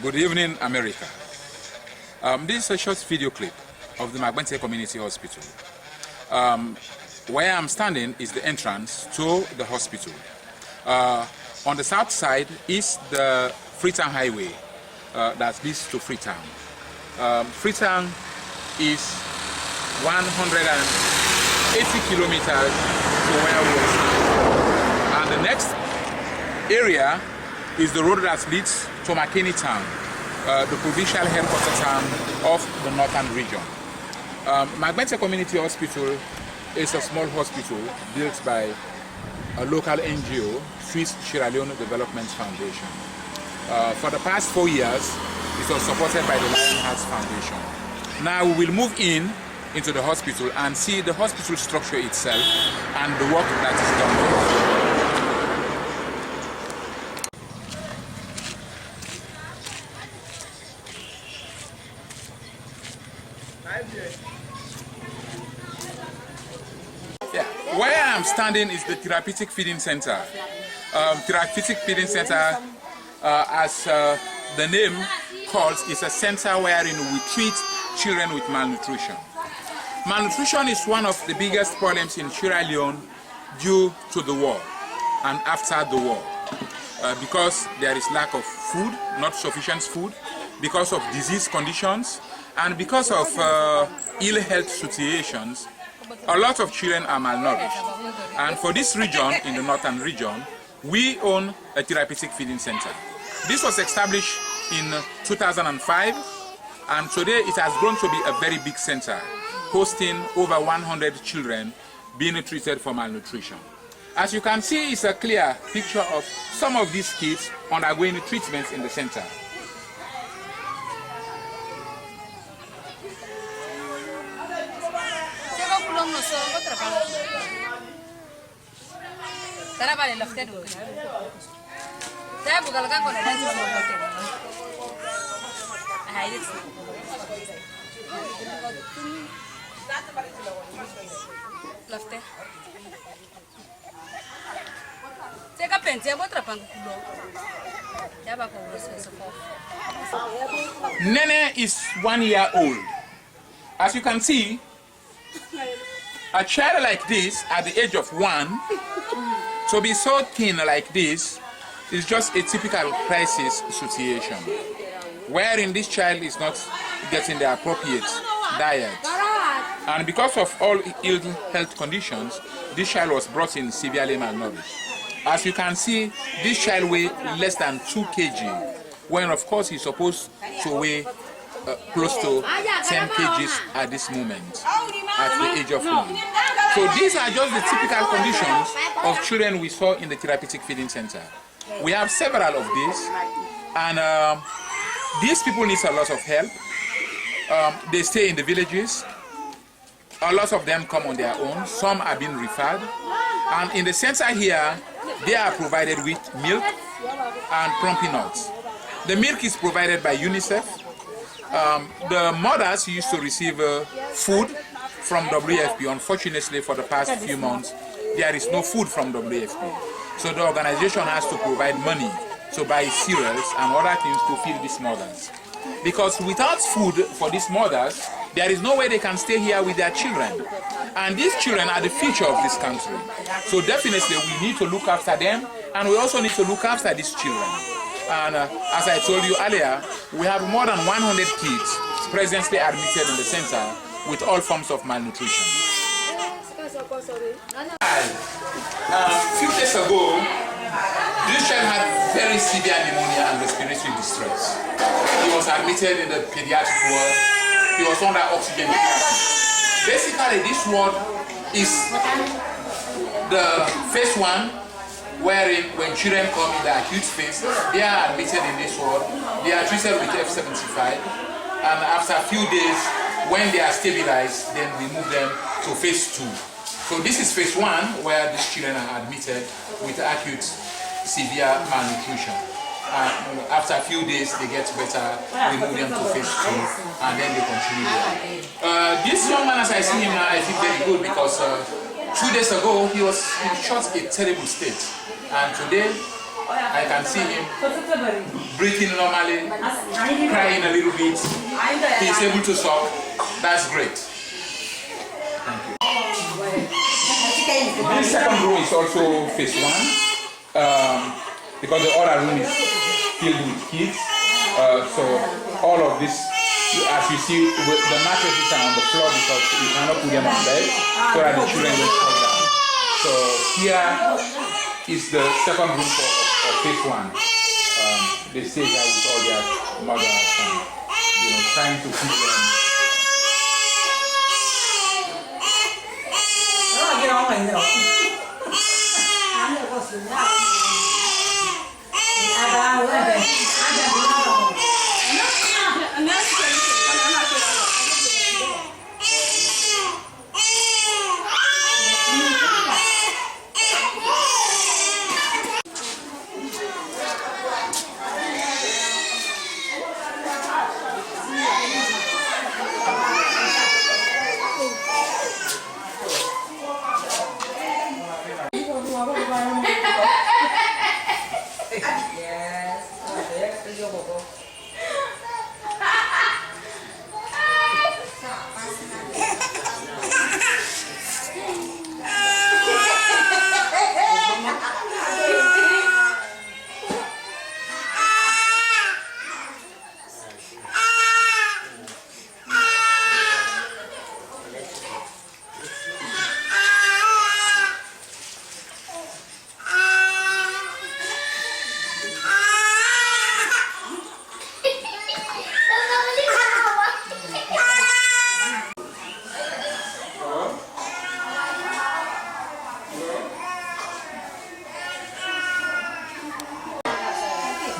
Good evening, America. This is a short video clip of the Magbenteh Community Hospital. Where I'm standing is the entrance to the hospital. On the south side is the Freetown Highway that leads to Freetown. Freetown is 180 kilometers to where we are standing. And the next area is the road that leads to McKinney Town, the provincial headquarters town of the northern region. Magbenteh Community Hospital is a small hospital built by a local NGO, Swiss Sierra Leone Development Foundation. For the past 4 years, it was supported by the Lion Hearts Foundation. Now we will move into the hospital and see the hospital structure itself and the work that is done there. Yeah, where I'm standing is the Therapeutic Feeding Center. Therapeutic Feeding Center, as the name calls, is a center wherein we treat children with malnutrition. Malnutrition is one of the biggest problems in Sierra Leone due to the war and after the war. Because there is lack of food, not sufficient food, because of disease conditions, and because of ill health situations, a lot of children are malnourished. And for this region, in the northern region, we own a therapeutic feeding center. This was established in 2005, and today it has grown to be a very big center, hosting over 100 children being treated for malnutrition. As you can see, it's a clear picture of some of these kids undergoing treatments in the center. Nene is 1 year old. As you can see, a child like this at the age of 1 to be so thin like this is just a typical crisis situation, wherein this child is not getting the appropriate diet. And because of all ill health conditions, this child was brought in severely malnourished. As you can see, this child weighs less than 2 kg, when of course he's supposed to weigh close to 10 kgs at this moment, at the age of 1. So these are just the typical conditions of children we saw in the therapeutic feeding center. We have several of these, and these people need a lot of help. They stay in the villages. A lot of them come on their own. Some are being referred. And in the center here, they are provided with milk and plumpy nuts. The milk is provided by UNICEF. The mothers used to receive food from WFP. Unfortunately, for the past few months, there is no food from WFP. So the organization has to provide money to buy cereals and other things to feed these mothers. Because without food for these mothers, there is no way they can stay here with their children. And these children are the future of this country. So definitely we need to look after them, and we also need to look after these children. And as I told you earlier, we have more than 100 kids presently admitted in the center with all forms of malnutrition. A few days ago, this child had very severe pneumonia and respiratory distress. He was admitted in the pediatric ward. He was under oxygen therapy. Basically, this ward is the phase 1, wherein when children come in the acute phase, they are admitted in this ward. They are treated with F75, and after a few days, when they are stabilized, then we move them to phase 2. So this is phase 1, where these children are admitted with acute severe malnutrition. After a few days, they get better, we move them to phase 2, and then they continue there. This young man, as I see him now, I feel very good because 2 days ago, he was in such a terrible state. And today, I can see him breathing normally, crying a little bit. He's able to suck. That's great. Thank you. This second room is also phase 1 because the other room is filled with kids. So all of this, as you see, the mattresses are on the floor because you cannot put them on bed so that the children don't fall down. So here is the second room of phase 1. They stay there with all their mothers and trying to feed them.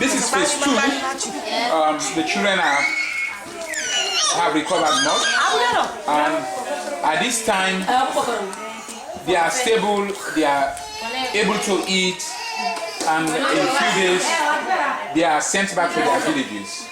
This is phase 2. The children have recovered much, and at this time they are stable, they are able to eat, and in a few days they are sent back to their villages.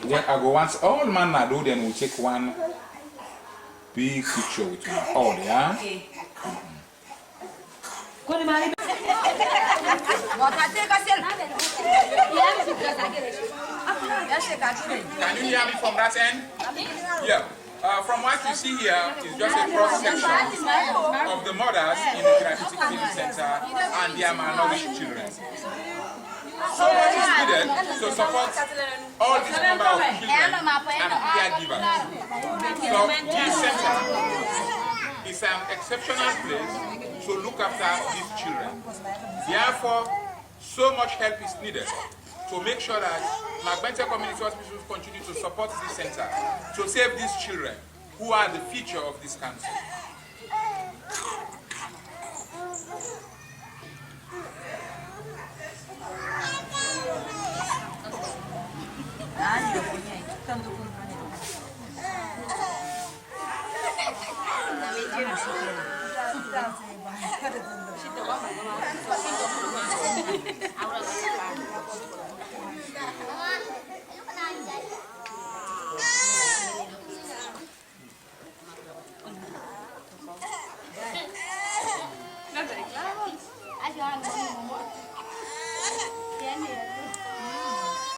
Then I go once all man I do, then we take one big picture with my all, yeah? Can you hear me from that end? Yeah. From what you see here is just a cross section of the mothers in the therapeutic feeding center and their malnourished children. So much is needed to support all this number of children and caregivers. So this center is an exceptional place to look after these children. Therefore, so much help is needed to make sure that Magbenteh Community Hospital continue to support this center to save these children who are the future of this country.